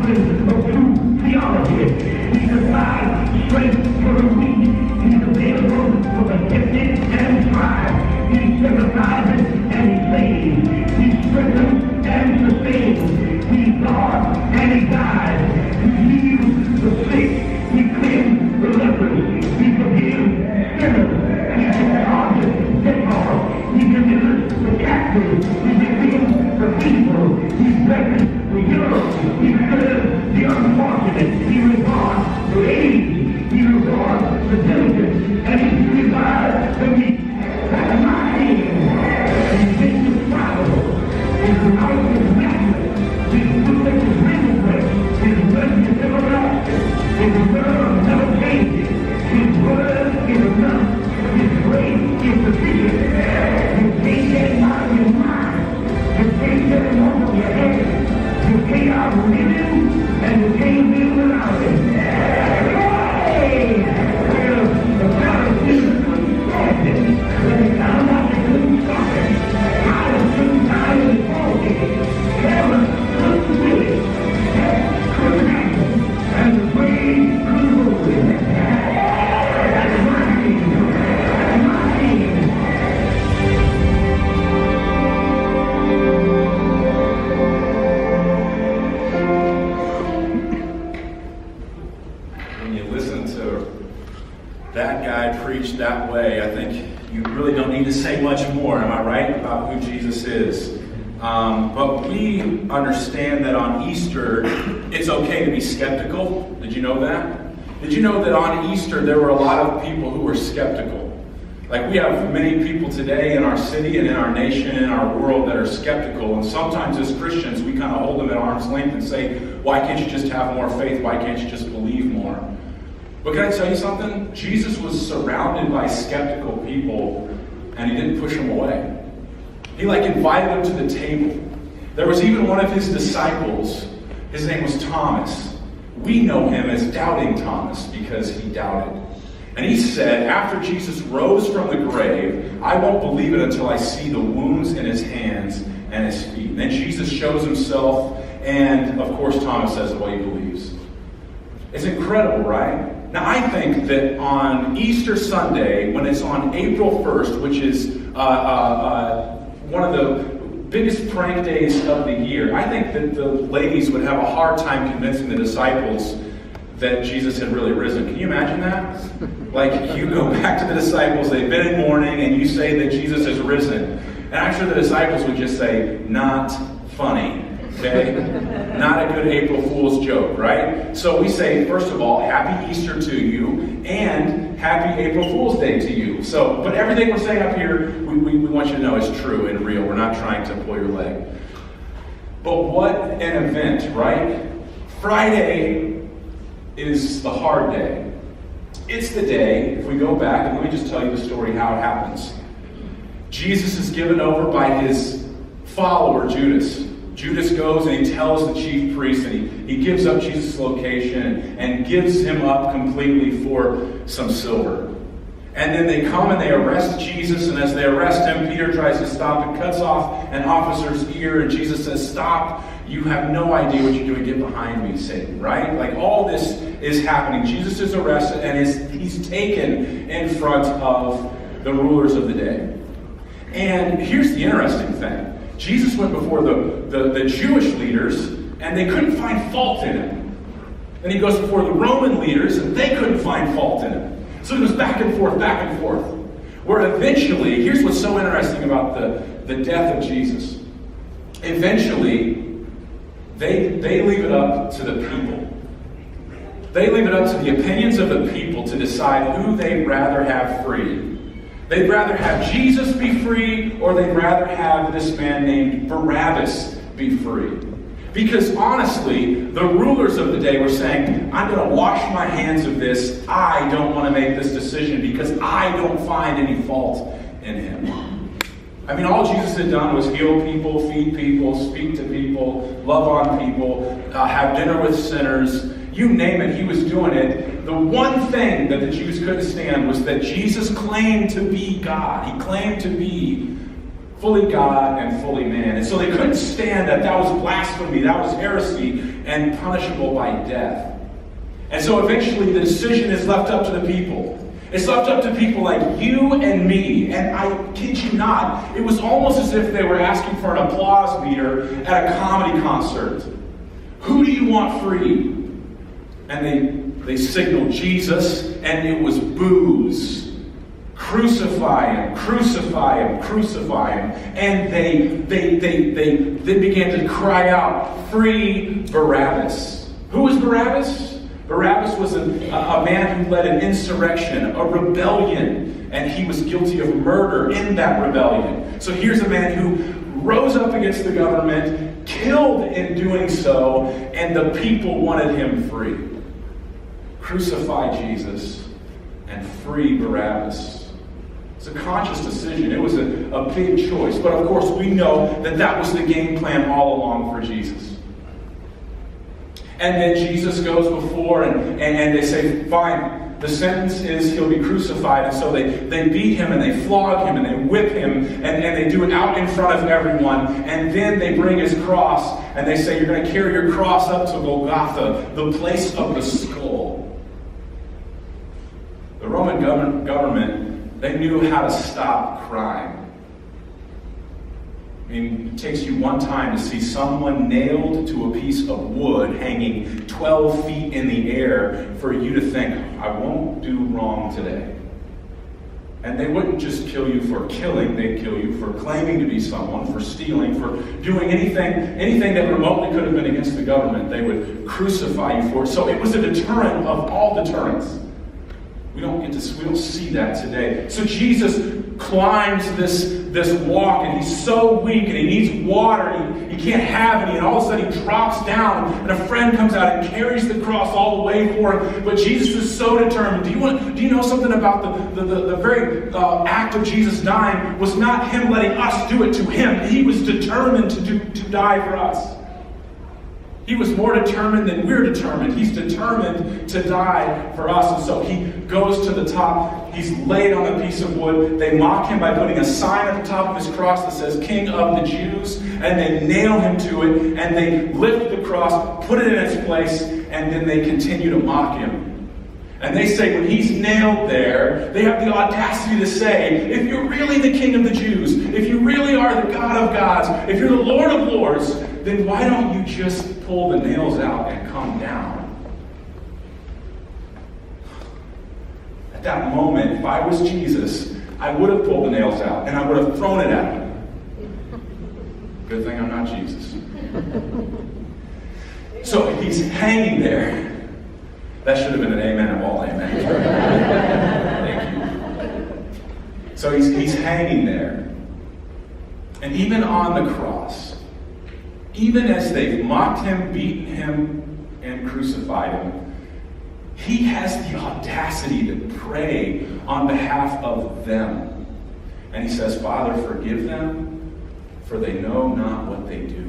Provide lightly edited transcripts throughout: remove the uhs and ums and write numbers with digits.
doctrine of true theology. He supplies strength for the weak. He's available for the gifted and tried. He sympathizes and he saves. He strengthens and sustains. He guards and he guides. He heals the sick. He cleanses the lepers. He forgives sinners. He discharges debtors. He delivers the captives. He defends the people. He blesses the young. He serves the unfortunate. He rewards the aged. He rewards the diligent. And he revives the weak. That's my name. He's indescribable. His life is matchless. His goodness is limitless. His mercy is everlasting. His love never changes. His word is enough. His grace is sufficient. You can't get it out of your mind. You can't get it off of your head. You can't outlive him, and you can't live without him. Hey! Well, the Pharisees couldn't stand it. When they found out they couldn't stop it, I was too tired and faulty. Kevin couldn't do it. That couldn't happen. And the way couldn't move it. That's my name. That's my name. When you listen to that guy preach that way, I think you really don't need to say much more, am I right, about who Jesus is. But we understand that on Easter, it's okay to be skeptical. Did you know that? Did you know that on Easter, there were a lot of people who were skeptical? Like, we have many people today in our city and in our nation and in our world that are skeptical. And sometimes as Christians, we kind of hold them at arm's length and say, why can't you just have more faith? Why can't you just believe more? But can I tell you something? Jesus was surrounded by skeptical people, and he didn't push them away. He invited them to the table. There was even one of his disciples. His name was Thomas. We know him as Doubting Thomas because he doubted. And he said, after Jesus rose from the grave, I won't believe it until I see the wounds in his hands and his feet. And then Jesus shows himself, and of course Thomas says, well, he believes. It's incredible, right? Now, I think that on Easter Sunday, when it's on April 1st, which is one of the biggest prank days of the year, I think that the ladies would have a hard time convincing the disciples that Jesus had really risen. Can you imagine that? You go back to the disciples, they've been in mourning, and you say that Jesus has risen. And I'm sure the disciples would just say, not funny. Okay? Not a good April Fool's joke, right? So we say, first of all, Happy Easter to you, and Happy April Fool's Day to you. But everything we're saying up here, we want you to know is true and real. We're not trying to pull your leg. But what an event, right? Friday is the hard day. It's the day, if we go back, and let me just tell you the story how it happens. Jesus is given over by his follower, Judas. Judas goes and he tells the chief priest, and he gives up Jesus' location and gives him up completely for some silver. And then they come and they arrest Jesus, and as they arrest him, Peter tries to stop and cuts off an officer's ear, and Jesus says, stop, you have no idea what you're doing, get behind me, Satan, right? All this is happening. Jesus is arrested, and he's taken in front of the rulers of the day. And here's the interesting thing. Jesus went before the Jewish leaders, and they couldn't find fault in him. Then he goes before the Roman leaders, and they couldn't find fault in him. So it was back and forth. Where eventually, here's what's so interesting about the death of Jesus. Eventually, they leave it up to the people. They leave it up to the opinions of the people to decide who they'd rather have free. They'd rather have Jesus be free, or they'd rather have this man named Barabbas be free. Because honestly, the rulers of the day were saying, I'm going to wash my hands of this. I don't want to make this decision because I don't find any fault in him. I mean, all Jesus had done was heal people, feed people, speak to people, love on people, have dinner with sinners. You name it, he was doing it. The one thing that the Jews couldn't stand was that Jesus claimed to be God. He claimed to be Fully God and fully man. And so they couldn't stand that. That was blasphemy. That was heresy and punishable by death. And so eventually the decision is left up to the people. It's left up to people like you and me. And I kid you not, it was almost as if they were asking for an applause meter at a comedy concert. Who do you want free? And they signaled Jesus, and it was boos. Crucify him, crucify him, crucify him. And they began to cry out, free Barabbas. Who was Barabbas? Barabbas was a man who led an insurrection, a rebellion, and he was guilty of murder in that rebellion. So here's a man who rose up against the government, killed in doing so, and the people wanted him free. Crucify Jesus and free Barabbas. It's a conscious decision. It was a big choice. But of course, we know that that was the game plan all along for Jesus. And then Jesus goes before and they say, fine, the sentence is he'll be crucified. And so they beat him and they flog him and they whip him and they do it out in front of everyone. And then they bring his cross and they say, you're going to carry your cross up to Golgotha, the place of the skull. The Roman government, they knew how to stop crime. I mean, it takes you one time to see someone nailed to a piece of wood hanging 12 feet in the air for you to think, I won't do wrong today. And they wouldn't just kill you for killing, they'd kill you for claiming to be someone, for stealing, for doing anything that remotely could have been against the government. They would crucify you for it. So it was a deterrent of all deterrents. We don't see that today. So Jesus climbs this walk, and he's so weak, and he needs water, and he can't have any, and all of a sudden he drops down, and a friend comes out and carries the cross all the way for him. But Jesus is so determined. Do you know something about the very act of Jesus dying was not him letting us do it to him. He was determined to die for us. He was more determined than we're determined. He's determined to die for us. And so he goes to the top. He's laid on a piece of wood. They mock him by putting a sign at the top of his cross that says, King of the Jews. And they nail him to it. And they lift the cross, put it in its place, and then they continue to mock him. And they say when he's nailed there, they have the audacity to say, if you're really the King of the Jews, if you really are the God of gods, if you're the Lord of lords, then why don't you just pull the nails out and come down? At that moment, if I was Jesus, I would have pulled the nails out and I would have thrown it at him. Good thing I'm not Jesus. So he's hanging there. That should have been an amen of all amen. Thank you. So he's hanging there. And even on the cross, even as they've mocked him, beaten him, and crucified him, he has the audacity to pray on behalf of them. And he says, Father, forgive them, for they know not what they do.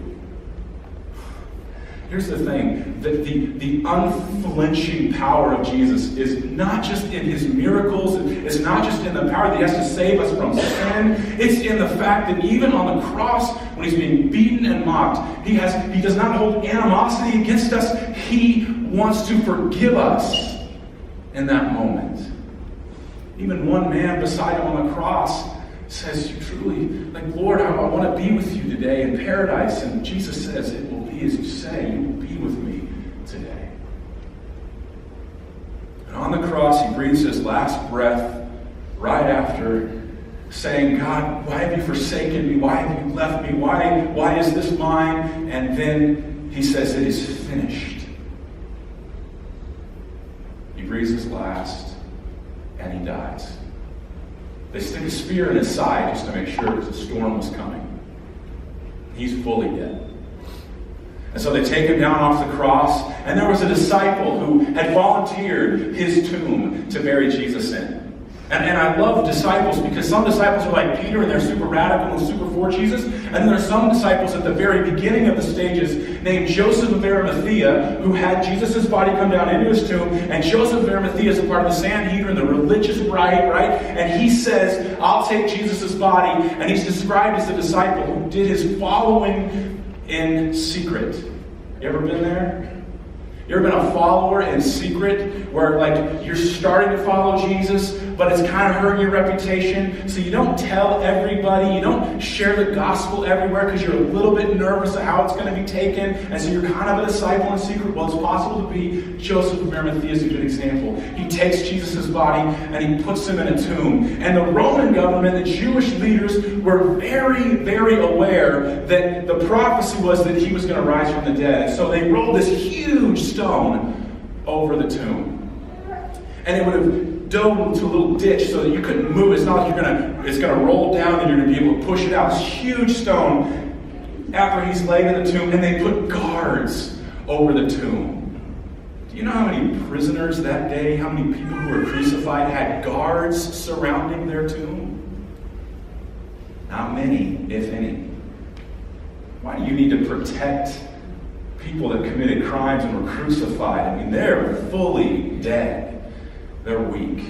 Here's the thing, that the unflinching power of Jesus is not just in his miracles, it's not just in the power that he has to save us from sin, it's in the fact that even on the cross, when he's being beaten and mocked, he does not hold animosity against us, he wants to forgive us in that moment. Even one man beside him on the cross says, you truly, Lord, I want to be with you today in paradise. And Jesus says, it will be as you say, you will be with me today. And on the cross, he breathes his last breath right after saying, God, why have you forsaken me? Why have you left me? Why is this mine? And then he says, it is finished. He breathes his last, and he dies. They stick a spear in his side just to make sure that the storm was coming. He's fully dead. And so they take him down off the cross, and there was a disciple who had volunteered his tomb to bury Jesus in. And I love disciples because some disciples are like Peter and they're super radical and super for Jesus. And then there's some disciples at the very beginning of the stages named Joseph of Arimathea who had Jesus' body come down into his tomb. And Joseph of Arimathea is a part of the Sanhedrin, the religious right? And he says, I'll take Jesus' body. And he's described as a disciple who did his following in secret. You ever been there? You ever been a follower in secret where like you're starting to follow Jesus, but it's kind of hurting your reputation? So you don't tell everybody, you don't share the gospel everywhere because you're a little bit nervous of how it's going to be taken. And so you're kind of a disciple in secret. Well, it's possible to be. Joseph of Arimathea is a good example. He takes Jesus' body and he puts him in a tomb. And the Roman government, the Jewish leaders were very, very aware that the prophecy was that he was going to rise from the dead. And so they rolled this huge stone over the tomb. And it would have dove into a little ditch so that you couldn't move. It's not like it's gonna roll down and you're gonna be able to push it out. This huge stone after he's laid in the tomb, and they put guards over the tomb. Do you know how many prisoners that day, how many people who were crucified had guards surrounding their tomb? Not many, if any. Why do you need to protect people that committed crimes and were crucified? I mean, they're fully dead. They're weak.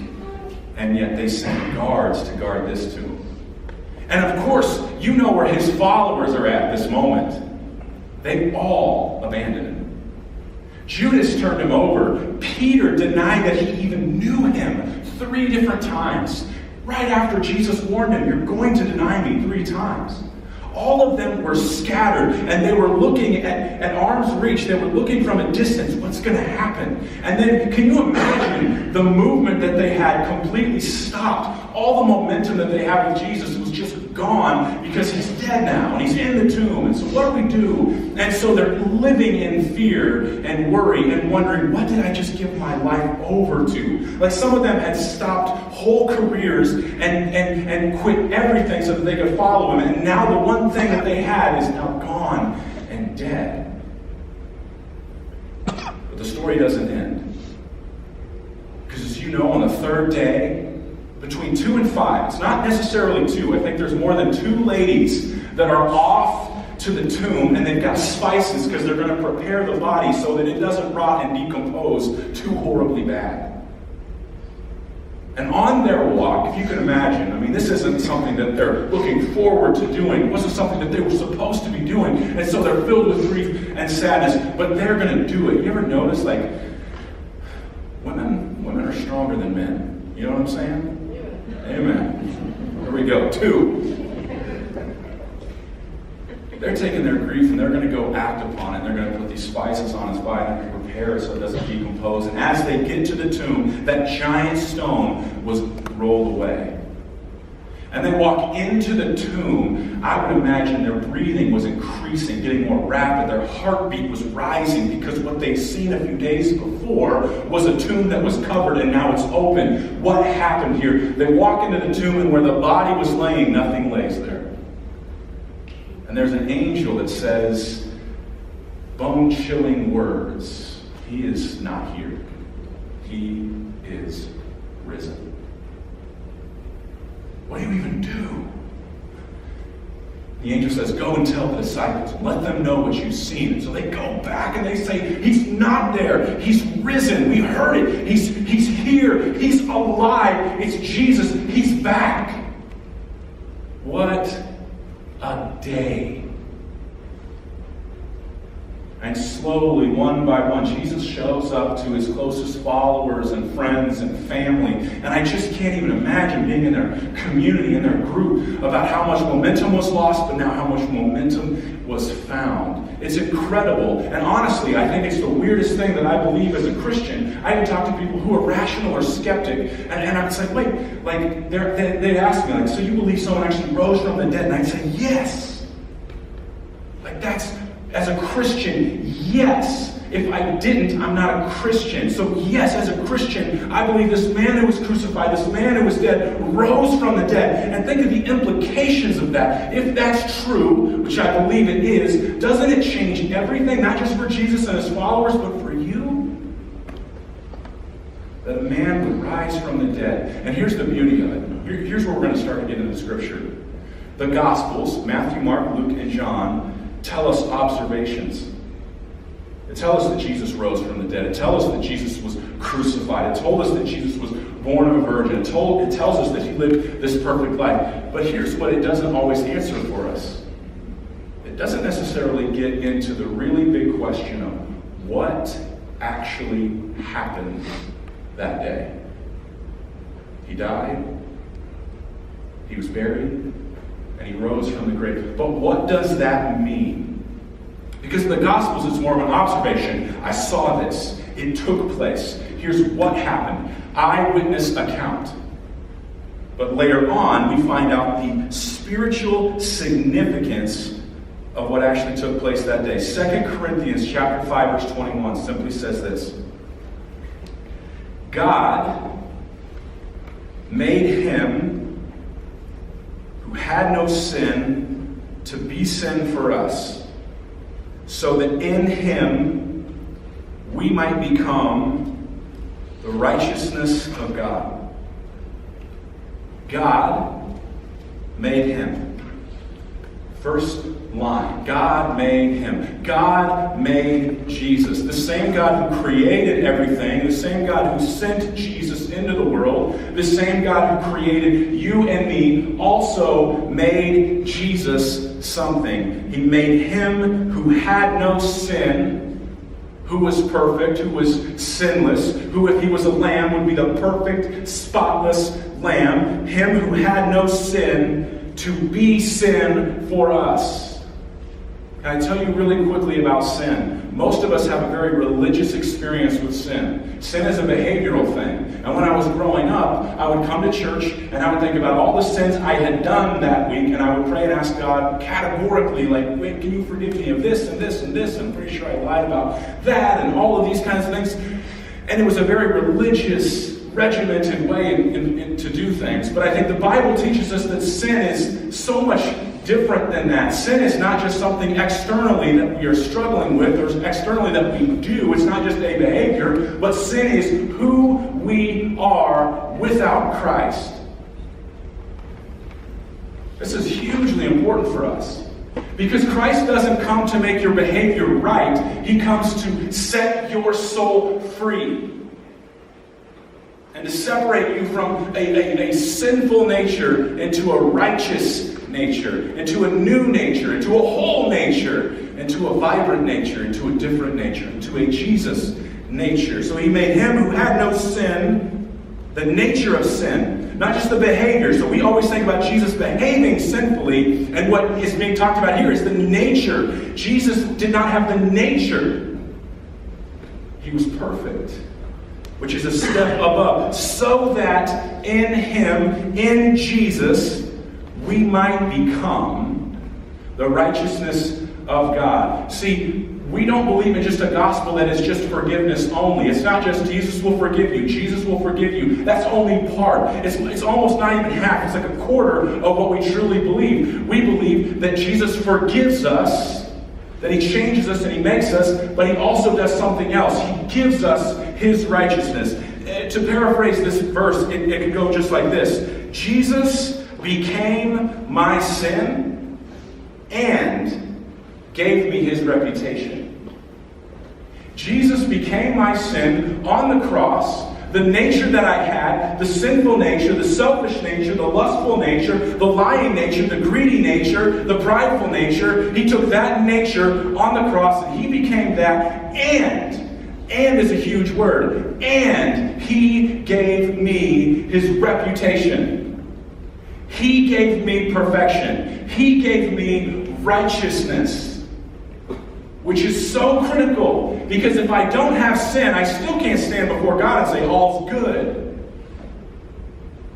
And yet they sent guards to guard this tomb. And of course, you know where his followers are at this moment. They all abandoned him. Judas turned him over. Peter denied that he even knew him 3 different times. Right after Jesus warned him, you're going to deny me 3 times. All of them were scattered, and they were looking at arm's reach. They were looking from a distance. What's going to happen? And then, can you imagine the movement that they had completely stopped? All the momentum that they had with Jesus was just gone because he's dead now, and he's in the tomb. And so what do we do? And so they're living in fear and worry and wondering, what did I just give my life over to? Like some of them had stopped whole careers and quit everything so that they could follow him. And now the one thing that they had is now gone and dead. But the story doesn't end. Because as you know, on the 3rd day, between 2 and 5, it's not necessarily 2. I think there's more than 2 ladies that are off to the tomb, and they've got spices because they're going to prepare the body so that it doesn't rot and decompose too horribly bad. And on their walk, if you can imagine, I mean, this isn't something that they're looking forward to doing. It wasn't something that they were supposed to be doing. And so they're filled with grief and sadness, but they're going to do it. You ever notice, like, women are stronger than men? You know what I'm saying? Amen. Here we go. 2. They're taking their grief and they're going to go act upon it. They're going to put these spices on his body and prepare it so it doesn't decompose. And as they get to the tomb, that giant stone was rolled away. And they walk into the tomb. I would imagine their breathing was increasing, getting more rapid. Their heartbeat was rising because what they'd seen a few days before was a tomb that was covered and now it's open. What happened here? They walk into the tomb and where the body was laying, nothing lays there. And there's an angel that says, bone-chilling words. He is not here. He is risen. What do you even do? The angel says, go and tell the disciples. Let them know what you've seen. And so they go back and they say, he's not there. He's risen. We heard it. He's here. He's alive. It's Jesus. He's back. What a day. And slowly, one by one, Jesus shows up to his closest followers and friends and family. And I just can't even imagine being in their community, in their group, about how much momentum was lost, but now how much momentum was found. It's incredible. And honestly, I think it's the weirdest thing that I believe as a Christian. I even talk to people who are rational or skeptic. And I'm like, wait, like, they ask me, like, so you believe someone actually rose from the dead? And I'd say, yes. Like, that's... As a Christian, yes. If I didn't, I'm not a Christian. So yes, as a Christian, I believe this man who was crucified, this man who was dead, rose from the dead. And think of the implications of that. If that's true, which I believe it is, doesn't it change everything, not just for Jesus and his followers, but for you? that a man would rise from the dead. And here's the beauty of it. Here's where we're going to start to get into the Scripture. The Gospels, Matthew, Mark, Luke, and John, tell us observations. It tells us that Jesus rose from the dead. It tells us that Jesus was crucified. It told us that Jesus was born of a virgin. It tells us that he lived this perfect life. But here's what it doesn't always answer for us. It doesn't necessarily get into the really big question of what actually happened that day. He died. He was buried. And he rose from the grave. But what does that mean? Because in the Gospels, it's more of an observation. I saw this. It took place. Here's what happened. Eyewitness account. But later on, we find out the spiritual significance of what actually took place that day. 2 Corinthians chapter 5, verse 21 simply says this. God made him who had no sin to be sin for us, so that in him we might become the righteousness of God. God made him. First line. God made him. God made Jesus. The same God who created everything, the same God who sent Jesus into the world, the same God who created you and me also made Jesus something. He made him who had no sin, who was perfect, who was sinless, who if he was a lamb would be the perfect, spotless lamb. Him who had no sin to be sin for us. Can I tell you really quickly about sin? Most of us have a very religious experience with sin. Sin is a behavioral thing. And when I was growing up, I would come to church and I would think about all the sins I had done that week, and I would pray and ask God categorically, like, wait, can you forgive me of this and this and this? I'm pretty sure I lied about that and all of these kinds of things. And it was a very religious, regimented way to do things. But I think the Bible teaches us that sin is so much different than that. Sin is not just something externally that we are struggling with or externally that we do. It's not just a behavior, but sin is who we are without Christ. This is hugely important for us. Because Christ doesn't come to make your behavior right. He comes to set your soul free. And to separate you from a sinful nature into a righteous nature, into a new nature, into a whole nature, into a vibrant nature, into a different nature, into a Jesus nature. So he made him who had no sin, the nature of sin, not just the behavior. So we always think about Jesus behaving sinfully, and what is being talked about here is the nature. Jesus did not have the nature. He was perfect, which is a step above, so that in him, in Jesus, we might become the righteousness of God. See, we don't believe in just a gospel that is just forgiveness only. It's not just Jesus will forgive you, Jesus will forgive you. That's only part. It's almost not even half. It's like a quarter of what we truly believe. We believe that Jesus forgives us, that he changes us and he makes us, but he also does something else. He gives us his righteousness. To paraphrase this verse, it could go just like this. Jesus became my sin and gave me his reputation. Jesus became my sin on the cross. The nature that I had, the sinful nature, the selfish nature, the lustful nature, the lying nature, the greedy nature, the prideful nature. He took that nature on the cross and he became that. And is a huge word. And he gave me his reputation. He gave me perfection. He gave me righteousness. Which is so critical. Because if I don't have sin, I still can't stand before God and say, all's good.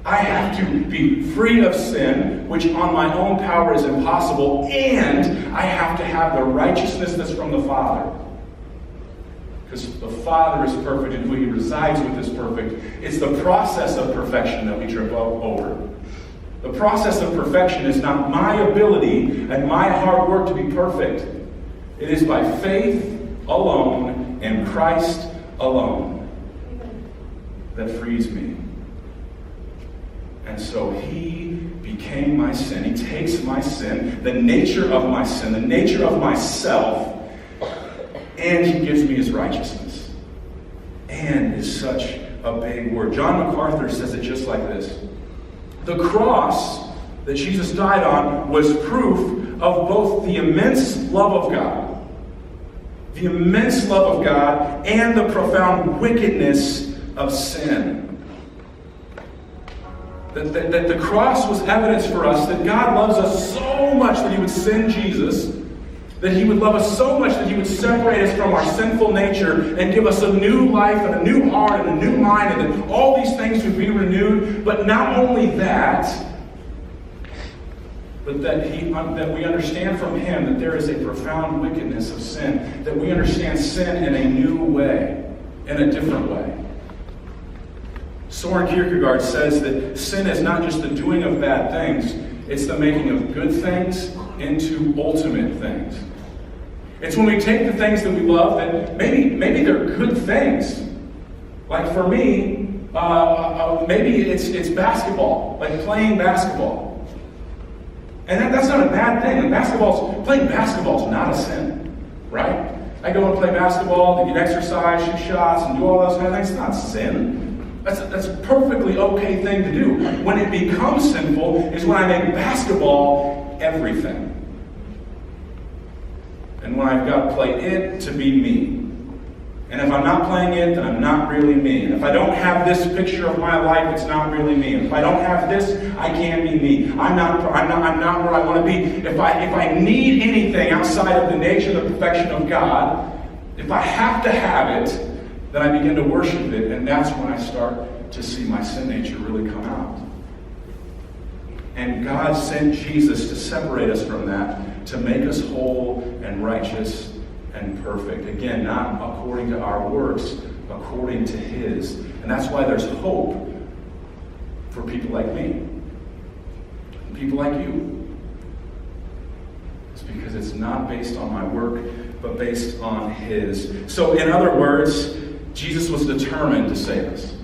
I have to be free of sin, which on my own power is impossible. And I have to have the righteousness that's from the Father. Because the Father is perfect and who he resides with is perfect. It's the process of perfection that we trip over. The process of perfection is not my ability and my hard work to be perfect. It is by faith alone in Christ alone. that frees me. And so he became my sin. He takes my sin, the nature of my sin, the nature of myself, and he gives me his righteousness. And is such a big word. John MacArthur says it just like this. The cross that Jesus died on was proof of both the immense love of God, and the profound wickedness of sin. That the cross was evidence for us that God loves us so much that he would send Jesus, that he would love us so much that he would separate us from our sinful nature and give us a new life and a new heart and a new mind, and that all these things would be renewed. But not only that, but that we understand from him that there is a profound wickedness of sin, that we understand sin in a new way, in a different way. Soren Kierkegaard says that sin is not just the doing of bad things, it's the making of good things into ultimate things. It's when we take the things that we love that maybe they're good things. Like for me, maybe it's basketball, like playing basketball. And that's not a bad thing. Playing basketball is not a sin, right? I go and play basketball to get exercise, shoot shots, and do all those kind of things. It's not sin. That's a perfectly okay thing to do. When it becomes sinful is when I make basketball everything. And when I've got to play it to be me. And if I'm not playing it, then I'm not really me. And if I don't have this picture of my life, it's not really me. And if I don't have this, I can't be me. I'm not where I want to be. If I need anything outside of the nature, the perfection of God, if I have to have it, then I begin to worship it, and that's when I start to see my sin nature really come out. And God sent Jesus to separate us from that, to make us whole and righteous and perfect. Again, not according to our works, according to his. And that's why there's hope for people like me, and people like you. It's because it's not based on my work, but based on his. So in other words, Jesus was determined to save us.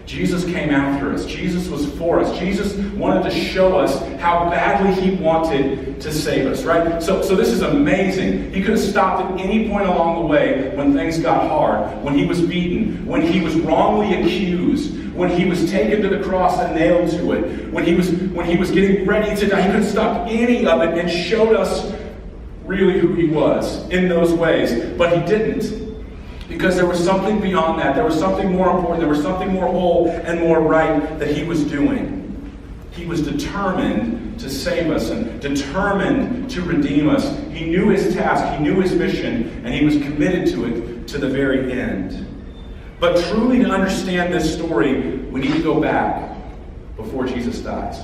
Jesus came after us. Jesus was for us. Jesus wanted to show us how badly he wanted to save us, right? So this is amazing. He could have stopped at any point along the way when things got hard, when he was beaten, when he was wrongly accused, when he was taken to the cross and nailed to it, when he was getting ready to die. He could have stopped any of it and showed us really who he was in those ways. But he didn't. Because there was something beyond that. There was something more important. There was something more whole and more right that he was doing. He was determined to save us and determined to redeem us. He knew his task. He knew his mission. And he was committed to it to the very end. But truly to understand this story, we need to go back before Jesus dies.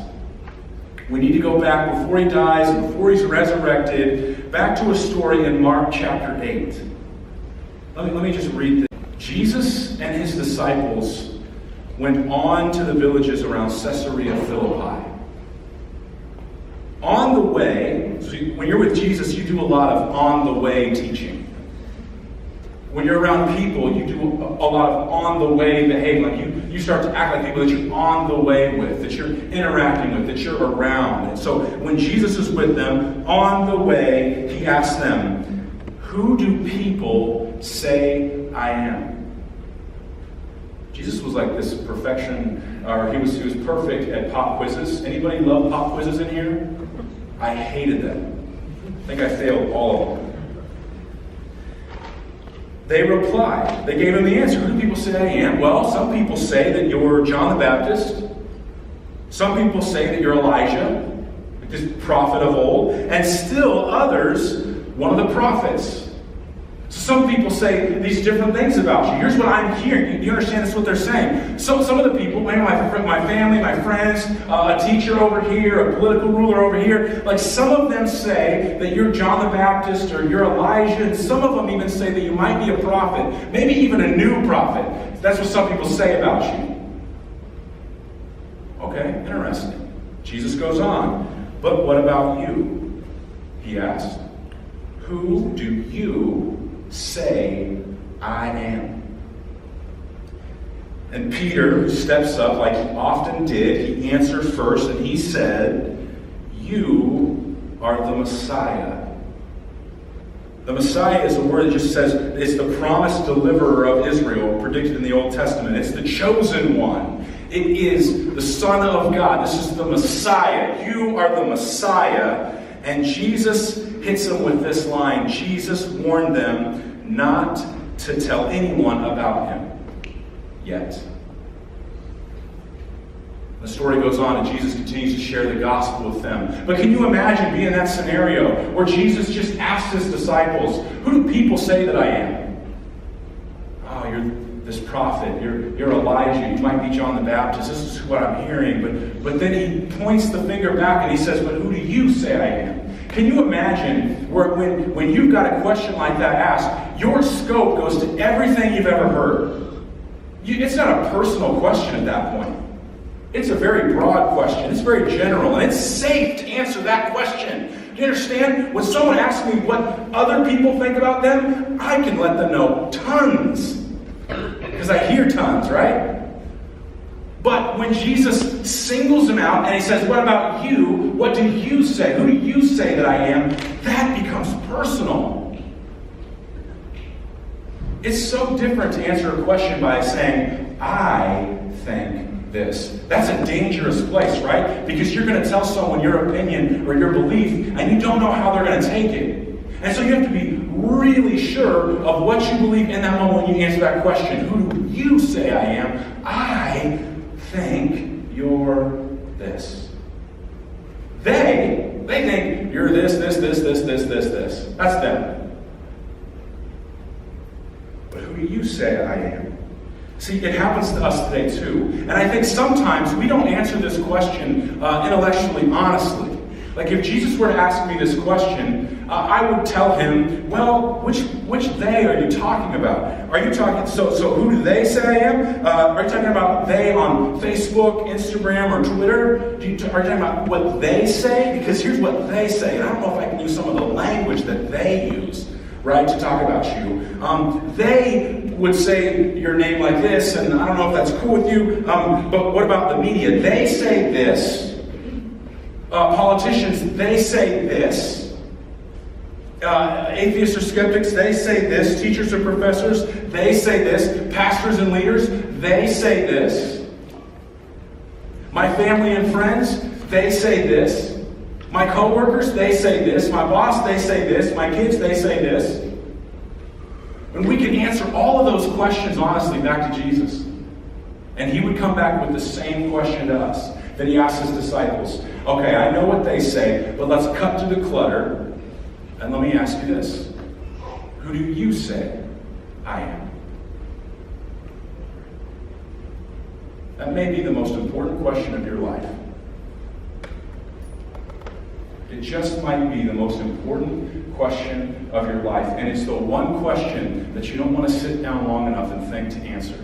We need to go back before he dies and before he's resurrected, back to a story in Mark chapter 8. Let me just read this. Jesus and his disciples went on to the villages around Caesarea Philippi. On the way, so when you're with Jesus, you do a lot of on-the-way teaching. When you're around people, you do a lot of on-the-way behavior. Like you start to act like people that you're on the way with, that you're interacting with, that you're around. And so when Jesus is with them, on the way, he asks them, "Who do people say I am?" Jesus was like this perfection, or he was perfect at pop quizzes. Anybody love pop quizzes in here? I hated them. I think I failed all of them. They replied. They gave him the answer. Who do people say I am? Well, some people say that you're John the Baptist. Some people say that you're Elijah, this prophet of old. And still others, one of the prophets. So some people say these different things about you. Here's what I'm hearing. You understand this is what they're saying. Some of the people, maybe my family, my friends, a teacher over here, a political ruler over here, like some of them say that you're John the Baptist or you're Elijah, and some of them even say that you might be a prophet, maybe even a new prophet. That's what some people say about you. Okay, interesting. Jesus goes on. But what about you? He asked. Who do you say I am? And Peter steps up like he often did. He answered first, and he said, "You are the Messiah." The Messiah is a word that just says it's the promised deliverer of Israel predicted in the Old Testament. It's the chosen one. It is the Son of God. This is the Messiah. You are the Messiah. And Jesus hits them with this line. Jesus warned them not to tell anyone about him yet. The story goes on, and Jesus continues to share the gospel with them. But can you imagine being in that scenario where Jesus just asked his disciples, "Who do people say that I am?" "Oh, you're this prophet. You're Elijah. You might be John the Baptist. This is what I'm hearing." But then he points the finger back and he says, "But who do you say I am?" Can you imagine when you've got a question like that asked, your scope goes to everything you've ever heard? It's not a personal question at that point. It's a very broad question. It's very general. And it's safe to answer that question. Do you understand? When someone asks me what other people think about them, I can let them know tons. Because I hear tons, right? But when Jesus singles them out and he says, "What about you? What do you say? Who do you say that I am?" That becomes personal. It's so different to answer a question by saying, "I think this." That's a dangerous place, right? Because you're going to tell someone your opinion or your belief, and you don't know how they're going to take it. And so you have to be really sure of what you believe in that moment when you answer that question. Who do you say I am? I think you're this. They think you're this. That's them. But who do you say I am? See, it happens to us today too. And I think sometimes we don't answer this question intellectually honestly. Like if Jesus were to ask me this question, I would tell him, "Well, which they are you talking about? Are you talking, so who do they say I am? Are you talking about they on Facebook, Instagram, or Twitter? Are you talking about what they say? Because here's what they say. And I don't know if I can use some of the language that they use, right, to talk about you. They would say your name like this, and I don't know if that's cool with you, but what about the media? They say this. Politicians, they say this. Atheists or skeptics, they say this. Teachers or professors, they say this. Pastors and leaders, they say this. My family and friends, they say this. My coworkers, they say this. My boss, they say this. My kids, they say this." And we can answer all of those questions honestly back to Jesus. And he would come back with the same question to us that he asked his disciples. "Okay, I know what they say, but let's cut to the clutter. And let me ask you this. Who do you say I am?" That may be the most important question of your life. It just might be the most important question of your life. And it's the one question that you don't want to sit down long enough and think to answer.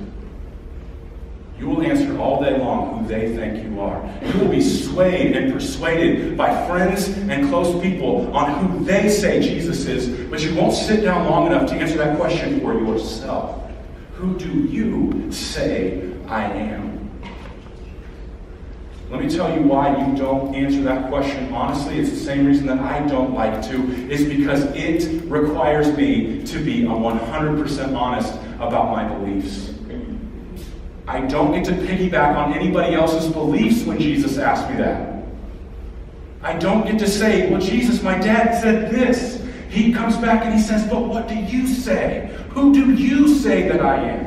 You will answer all day long who they think you are. You will be swayed and persuaded by friends and close people on who they say Jesus is, but you won't sit down long enough to answer that question for yourself. Who do you say I am? Let me tell you why you don't answer that question honestly. It's the same reason that I don't like to. It's because it requires me to be 100% honest about my beliefs. I don't get to piggyback on anybody else's beliefs when Jesus asked me that. I don't get to say, "Well, Jesus, my dad said this." He comes back and he says, "But what do you say? Who do you say that I am?"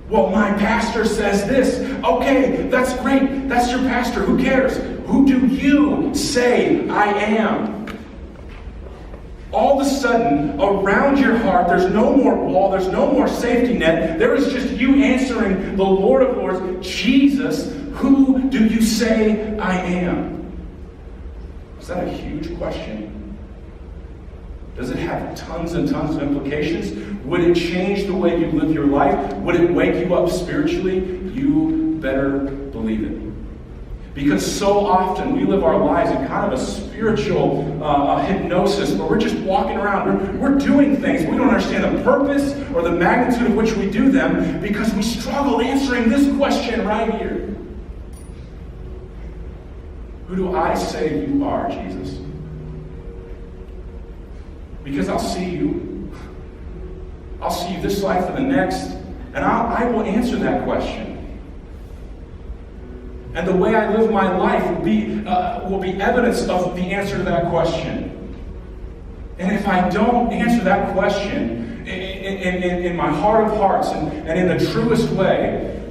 "Well, my pastor says this." "Okay, that's great. That's your pastor. Who cares? Who do you say I am?" All of a sudden, around your heart, there's no more wall, there's no more safety net. There is just you answering the Lord of Lords, Jesus, "Who do you say I am?" Is that a huge question? Does it have tons and tons of implications? Would it change the way you live your life? Would it wake you up spiritually? You better believe it. Because so often we live our lives in kind of a spiritual hypnosis where we're just walking around. We're doing things. We don't understand the purpose or the magnitude of which we do them because we struggle answering this question right here. Who do I say you are, Jesus? Because I'll see you. I'll see you this life and the next, and I will answer that question. And the way I live my life will be evidence of the answer to that question. And if I don't answer that question in my heart of hearts and in the truest way,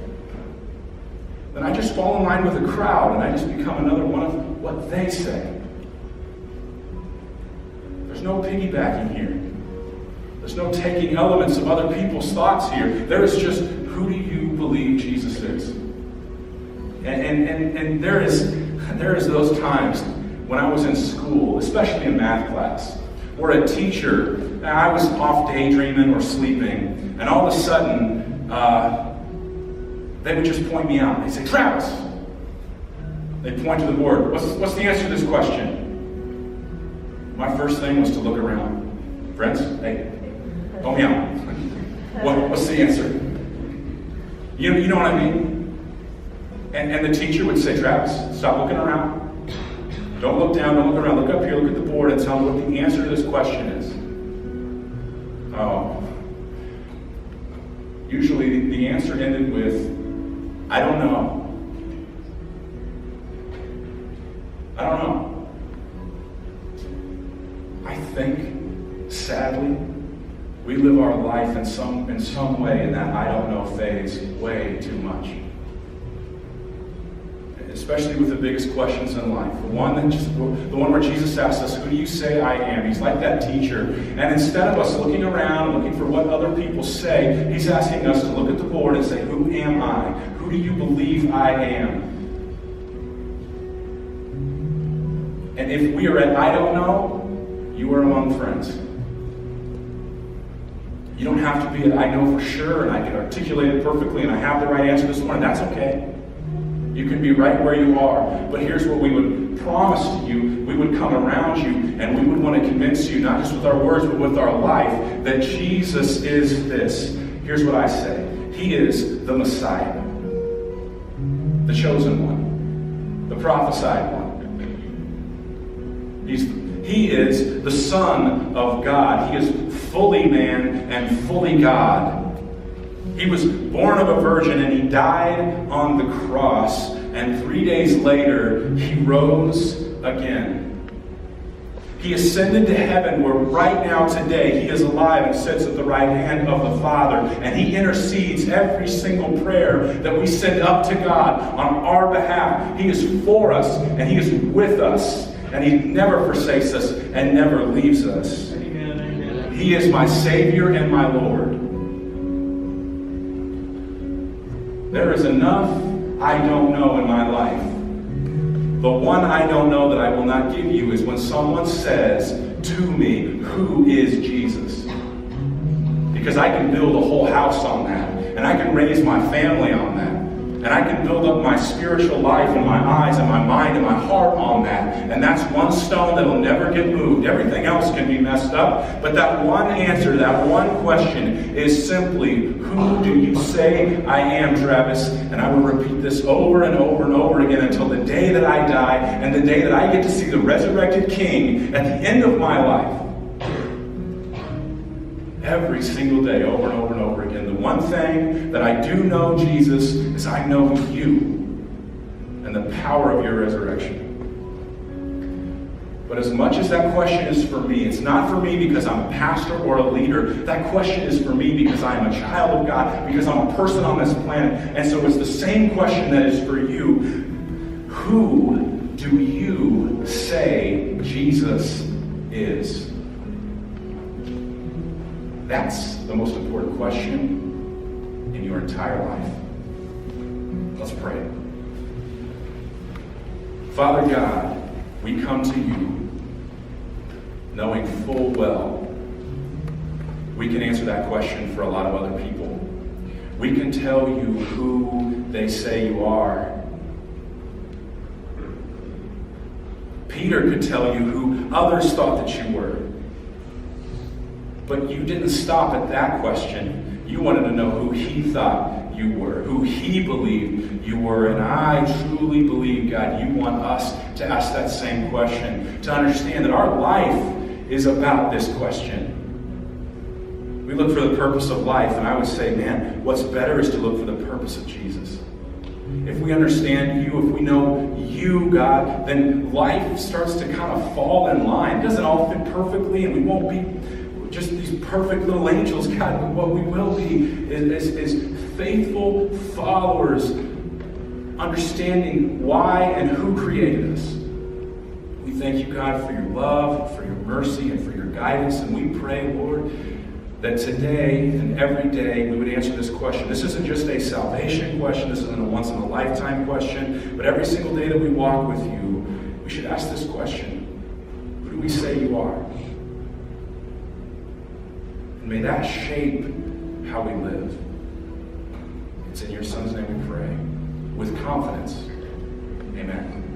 then I just fall in line with the crowd and I just become another one of what they say. There's no piggybacking here. There's no taking elements of other people's thoughts here. There is just, who do you believe Jesus is? And there is those times when I was in school, especially in math class, where a teacher, I was off daydreaming or sleeping, and all of a sudden, they would just point me out. They'd say, Travis. They'd point to the board. What's the answer to this question? My first thing was to look around. Friends, hey, help me out. What's the answer? You know what I mean? And the teacher would say, Travis, stop looking around. Don't look down, don't look around. Look up here, look at the board, and tell me what the answer to this question is. Oh. Usually the answer ended with, I don't know. I don't know. I think, sadly, we live our life in some way in that I don't know phase way too much. Especially with the biggest questions in life. The one where Jesus asks us, who do you say I am? He's like that teacher. And instead of us looking around and looking for what other people say, he's asking us to look at the board and say, who am I? Who do you believe I am? And if we are at I don't know, you are among friends. You don't have to be at I know for sure and I can articulate it perfectly and I have the right answer this morning. That's okay. You can be right where you are. But here's what we would promise to you. We would come around you and we would want to convince you, not just with our words, but with our life, that Jesus is this. Here's what I say. He is the Messiah. The chosen one. The prophesied one. He is the Son of God. He is fully man and fully God. He was born of a virgin and he died on the cross. And 3 days later, he rose again. He ascended to heaven where right now today he is alive and sits at the right hand of the Father. And he intercedes every single prayer that we send up to God on our behalf. He is for us and he is with us. And he never forsakes us and never leaves us. Amen. He is my Savior and my Lord. There is enough I don't know in my life. The one I don't know that I will not give you is when someone says to me, who is Jesus? Because I can build a whole house on that. And I can raise my family on that. And I can build up my spiritual life and my eyes and my mind and my heart on that. And that's one stone that will never get moved. Everything else can be messed up. But that one answer, that one question is simply, who do you say I am, Travis? And I will repeat this over and over and over again until the day that I die and the day that I get to see the resurrected King at the end of my life. Every single day, over and over and over again. The one thing that I do know, Jesus, is I know you and the power of your resurrection. But as much as that question is for me, it's not for me because I'm a pastor or a leader. That question is for me because I am a child of God, because I'm a person on this planet. And so it's the same question that is for you. Who do you say Jesus is? That's the most important question in your entire life. Let's pray. Father God, we come to you knowing full well we can answer that question for a lot of other people. We can tell you who they say you are. Peter could tell you who others thought that you were. But you didn't stop at that question. You wanted to know who he thought you were, who he believed you were. And I truly believe, God, you want us to ask that same question, to understand that our life is about this question. We look for the purpose of life, and I would say, man, what's better is to look for the purpose of Jesus. If we understand you, if we know you, God, then life starts to kind of fall in line. It doesn't all fit perfectly, and we won't be just these perfect little angels, God, but what we will be is faithful followers, understanding why and who created us. We thank you, God, for your love, for your mercy, and for your guidance, and we pray, Lord, that today and every day we would answer this question. This isn't just a salvation question, this isn't a once-in-a-lifetime question, but every single day that we walk with you, we should ask this question: who do we say you are? And may that shape how we live. It's in your Son's name we pray, with confidence. Amen.